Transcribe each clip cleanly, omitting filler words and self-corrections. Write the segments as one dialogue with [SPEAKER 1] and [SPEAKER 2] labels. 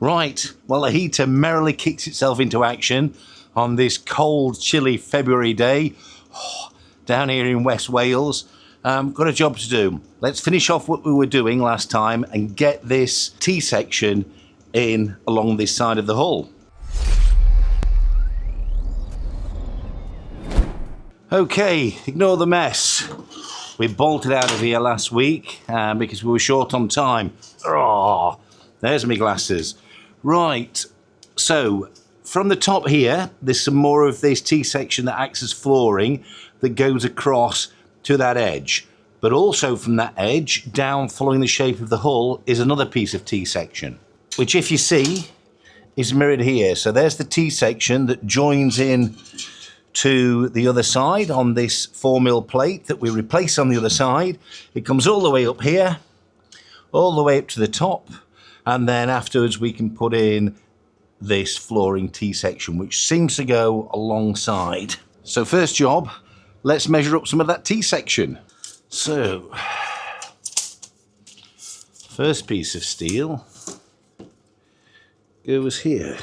[SPEAKER 1] Right, well, the heater merrily kicks itself into action on this cold, chilly February day down here in West Wales. Got a job to do. Let's finish off what we were doing last time and get this T-section in along this side of the hull. Okay, ignore the mess. We bolted out of here last week because we were short on time. Oh, there's my glasses. Right, so from the top here, there's some more of this T-section that acts as flooring that goes across to that edge. But also from that edge, down following the shape of the hull, is another piece of T-section, which if you see, is mirrored here. So there's the T-section that joins in to the other side on this 4mm plate that we replace on the other side. It comes all the way up here, all the way up to the top, and then afterwards we can put in this flooring T-section, which seems to go alongside. So first job, let's measure up some of that T-section. So, first piece of steel goes here.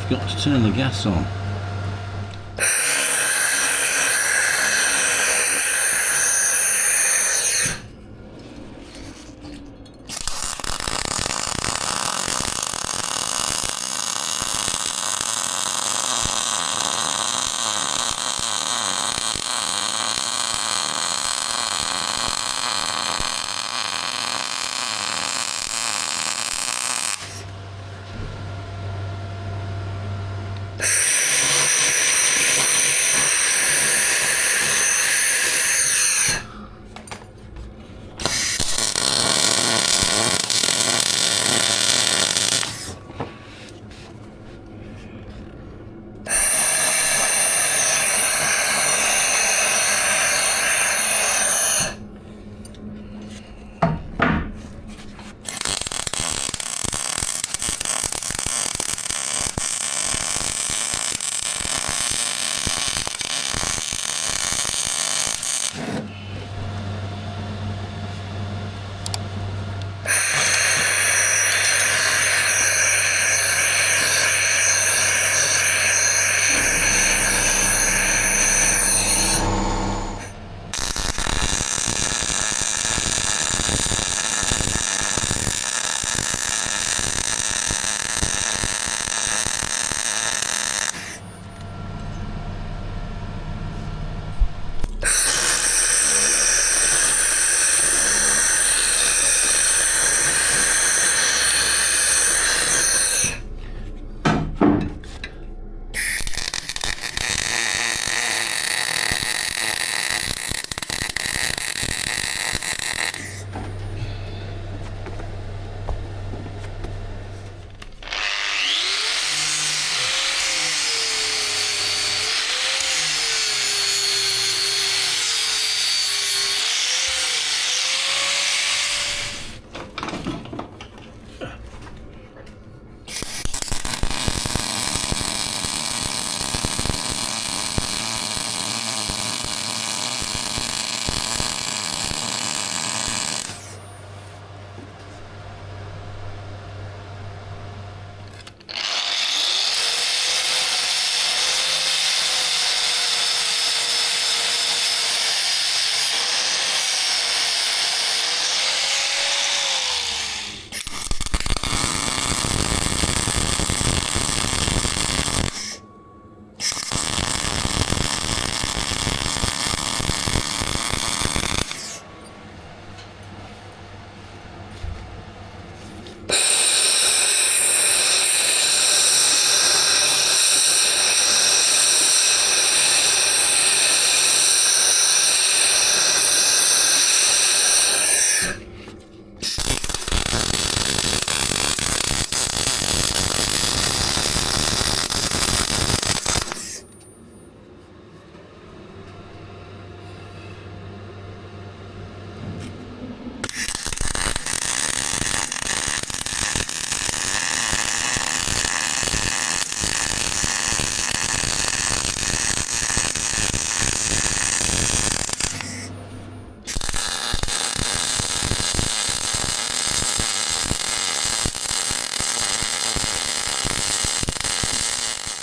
[SPEAKER 1] got to turn the gas on.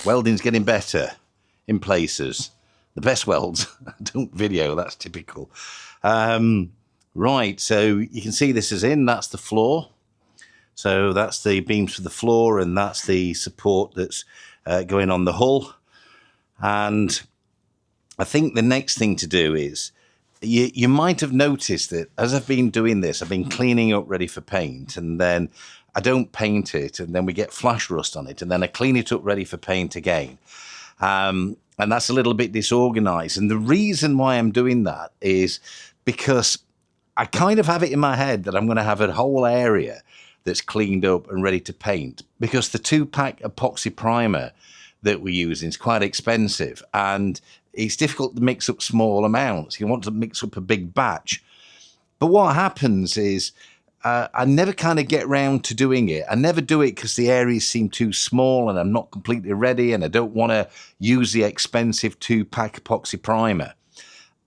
[SPEAKER 1] Welding's getting better in places. The best welds don't video, that's typical. Right, so you can see this is in, that's the floor. So that's the beams for the floor, and that's the support that's going on the hull. And I think the next thing to do is, you might have noticed that as I've been doing this, I've been cleaning up ready for paint, and then I don't paint it, and then we get flash rust on it, and then I clean it up ready for paint again. And that's a little bit disorganized. And the reason why I'm doing that is because I kind of have it in my head that I'm going to have a whole area that's cleaned up and ready to paint, because the 2-pack epoxy primer that we're using is quite expensive, and it's difficult to mix up small amounts. You want to mix up a big batch. But what happens is I never kind of get round to doing it. I never do it because the areas seem too small and I'm not completely ready, and I don't want to use the expensive 2-pack epoxy primer.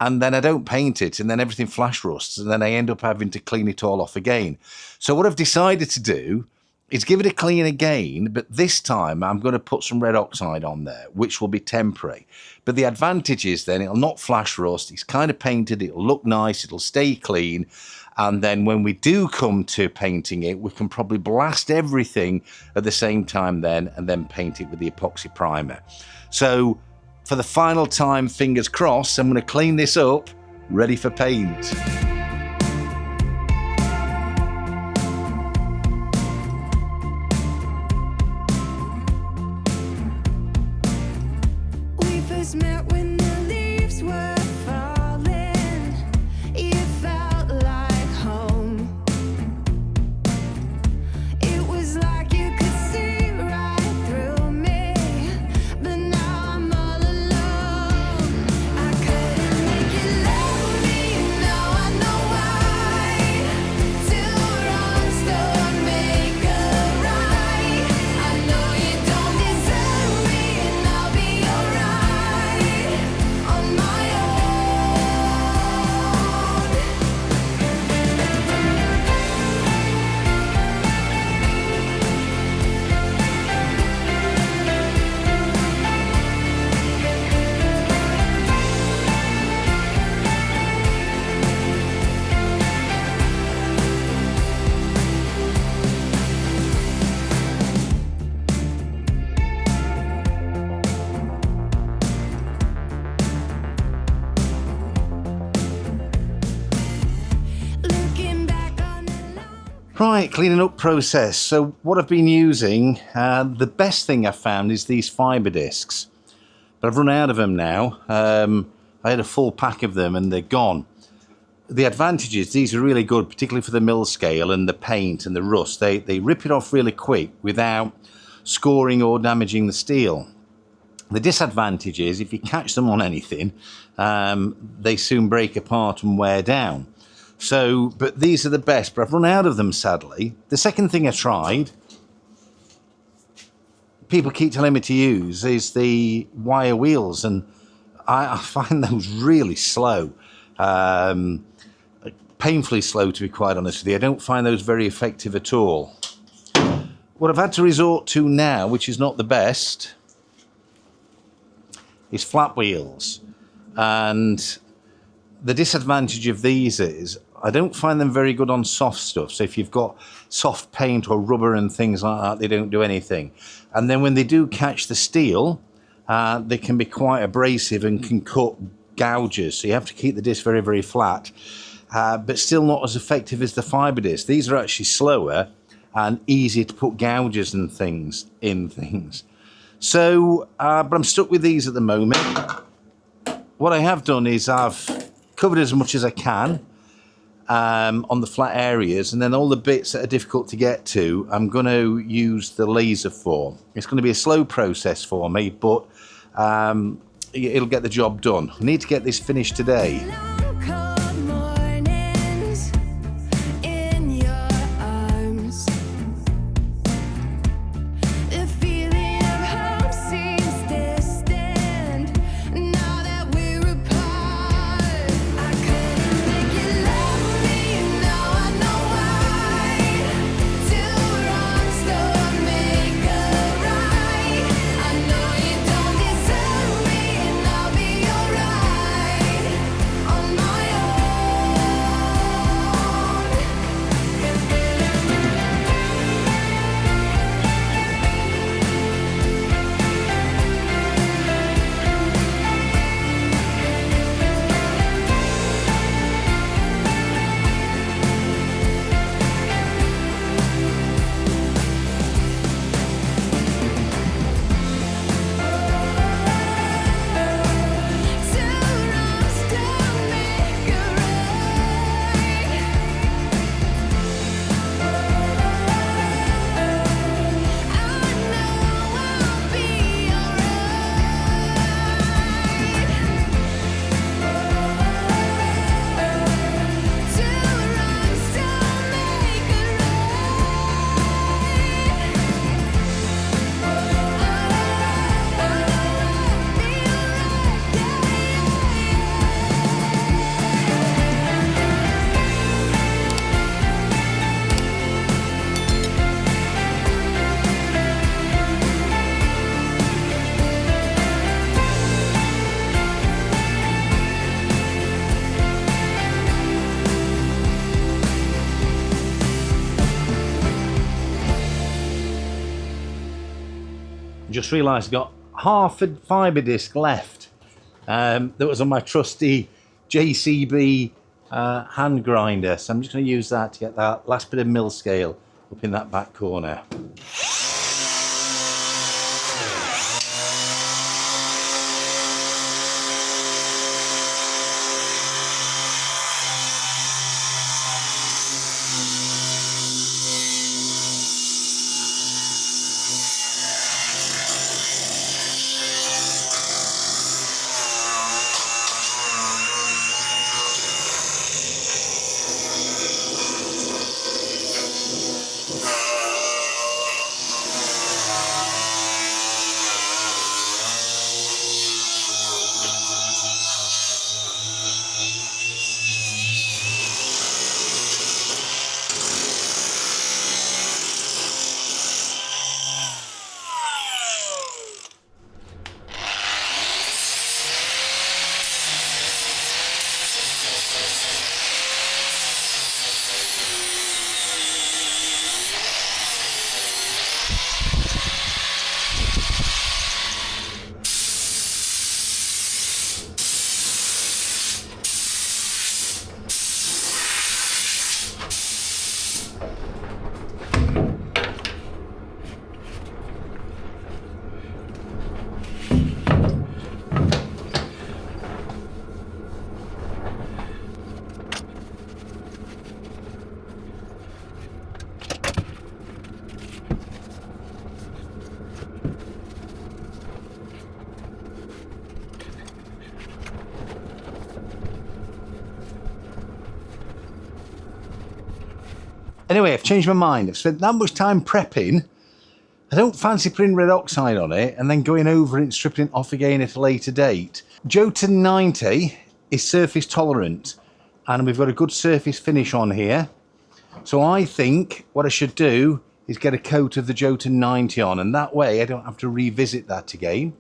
[SPEAKER 1] And then I don't paint it, and then everything flash rusts, and then I end up having to clean it all off again. So what I've decided to do is give it a clean again, but this time I'm going to put some red oxide on there, which will be temporary. But the advantage is then it'll not flash rust, it's kind of painted, it'll look nice, it'll stay clean, and then when we do come to painting it, we can probably blast everything at the same time then, and then paint it with the epoxy primer. So for the final time, fingers crossed, I'm going to clean this up, ready for paint.
[SPEAKER 2] Met when the leaves were falling, you felt like home. It was like you could see right through me, but now I'm all alone. I couldn't make you love me, now I know why. Two wrongs don't make a right. I know you don't deserve me, and I'll be alright.
[SPEAKER 1] Right, cleaning up process. So what I've been using, the best thing I've found is these fibre discs. But I've run out of them now. I had a full pack of them and they're gone. The advantage is these are really good, particularly for the mill scale and the paint and the rust. They rip it off really quick without scoring or damaging the steel. The disadvantage is if you catch them on anything, they soon break apart and wear down. So, but these are the best, but I've run out of them, sadly. The second thing I tried, people keep telling me to use, is the wire wheels, and I find those really slow. Painfully slow, to be quite honest with you. I don't find those very effective at all. What I've had to resort to now, which is not the best, is flat wheels. And the disadvantage of these is I don't find them very good on soft stuff. So if you've got soft paint or rubber and things like that, they don't do anything. And then when they do catch the steel, they can be quite abrasive and can cut gouges. So you have to keep the disc very, very flat, but still not as effective as the fibre disc. These are actually slower and easier to put gouges and things in things. So, but I'm stuck with these at the moment. What I have done is I've covered as much as I can on the flat areas, and then all the bits that are difficult to get to, I'm going to use the laser for. It's going to be a slow process for me, but it'll get the job done. I need to get this finished today. just realised I've got half a fibre disc left that was on my trusty JCB hand grinder. So I'm just going to use that to get that last bit of mill scale up in that back corner. Anyway, I've changed my mind. I've spent that much time prepping. I don't fancy putting red oxide on it and then going over it and stripping it off again at a later date. Jotun 90 is surface tolerant and we've got a good surface finish on here. So I think what I should do is get a coat of the Jotun 90 on, and that way I don't have to revisit that again.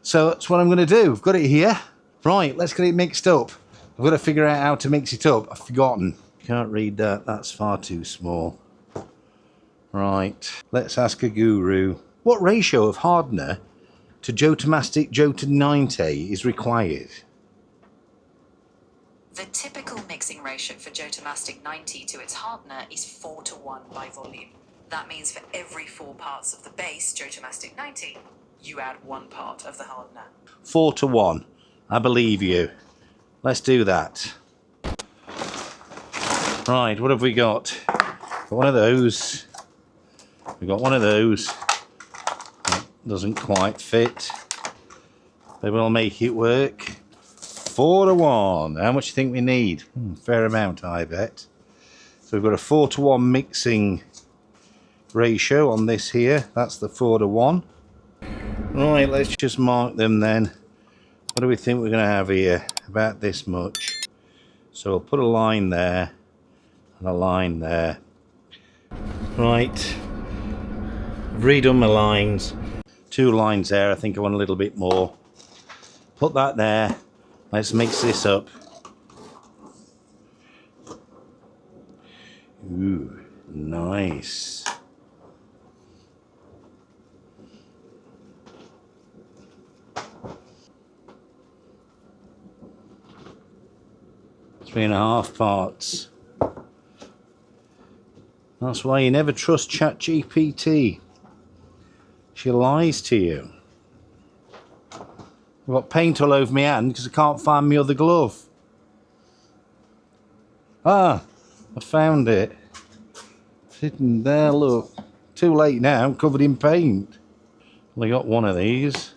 [SPEAKER 1] So that's what I'm going to do. I've got it here. Right, let's get it mixed up. I've got to figure out how to mix it up. I've forgotten. Can't read that, that's far too small. Right, let's ask a guru. What ratio of hardener to Jotomastic Jotun 90 is required?
[SPEAKER 3] The typical mixing ratio for Jotomastic 90 to its hardener is 4:1 by volume. That means for every 4 parts of the base Jotomastic 90, you add 1 part of the hardener.
[SPEAKER 1] 4:1, I believe you. Let's do that. Right, what have we got? Got one of those. We've got one of those. That doesn't quite fit. But we'll make it work. 4:1. How much do you think we need? Fair amount, I bet. So we've got a 4:1 mixing ratio on this here. That's the 4:1. Right, let's just mark them then. What do we think we're going to have here? About this much. So we'll put a line there. And a line there. Right, I've redone my lines. 2 lines there. I think I want a little bit more. Put that there. Let's mix this up. Ooh, nice. Three and a half parts. That's why you never trust ChatGPT. She lies to you. I've got paint all over my hand because I can't find my other glove. Ah, I found it. Sitting there, look. Too late now, I'm covered in paint. Only got one of these.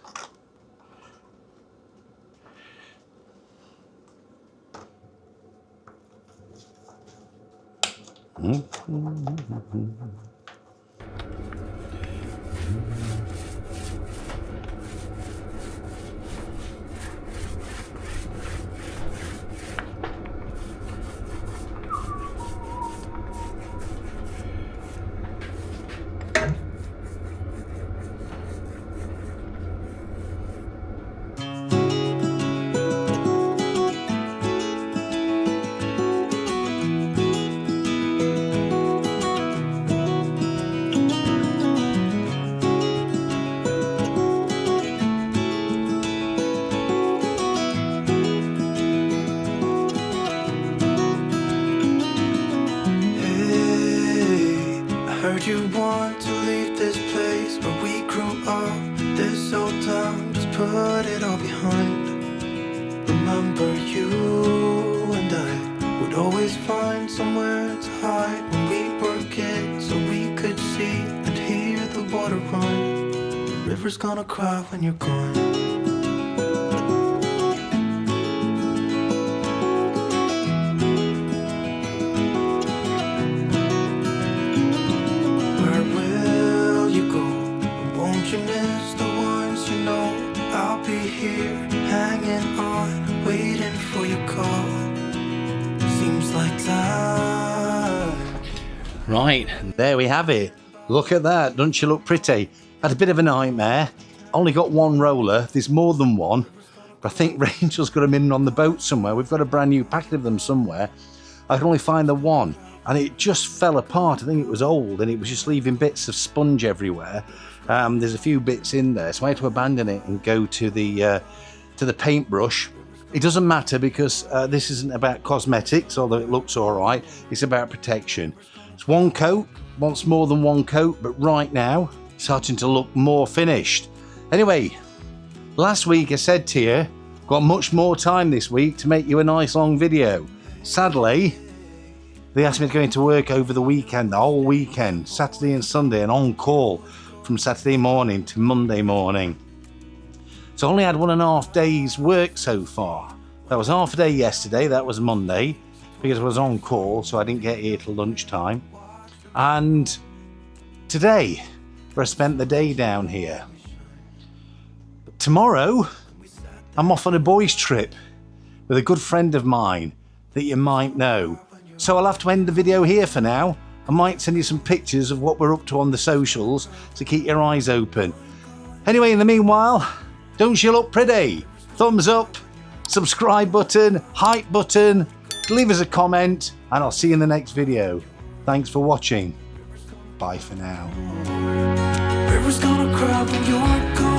[SPEAKER 4] always find somewhere to hide when we were kids, so we could see and hear the water run. The river's gonna cry when you're gone. Where will you go? And won't you miss the ones you know? I'll be here, hanging on, waiting for your call. Seems like time.
[SPEAKER 1] Right, there we have it. Look at that, don't she look pretty? Had a bit of a nightmare. Only got one roller, there's more than one. But I think Rangel's got them in on the boat somewhere. We've got a brand new packet of them somewhere. I can only find the one. And it just fell apart. I think it was old and it was just leaving bits of sponge everywhere. There's a few bits in there, so I had to abandon it and go to the paintbrush. It doesn't matter because this isn't about cosmetics, although it looks all right. It's about protection. It's one coat, wants more than one coat, but right now it's starting to look more finished. Anyway, last week I said to you, got much more time this week to make you a nice long video. Sadly, they asked me to go into work over the weekend, the whole weekend, Saturday and Sunday, and on call from Saturday morning to Monday morning. So I only had 1.5 days work so far. That was half a day yesterday, that was Monday, because I was on call, so I didn't get here till lunchtime. And today, where I spent the day down here. But tomorrow, I'm off on a boys' trip with a good friend of mine that you might know. So I'll have to end the video here for now. I might send you some pictures of what we're up to on the socials, so keep your eyes open. Anyway, in the meanwhile, don't you look pretty? Thumbs up, subscribe button, hype button, leave us a comment, and I'll see you in the next video. Thanks for watching. Bye for now.
[SPEAKER 4] River's gonna cry when you're gone.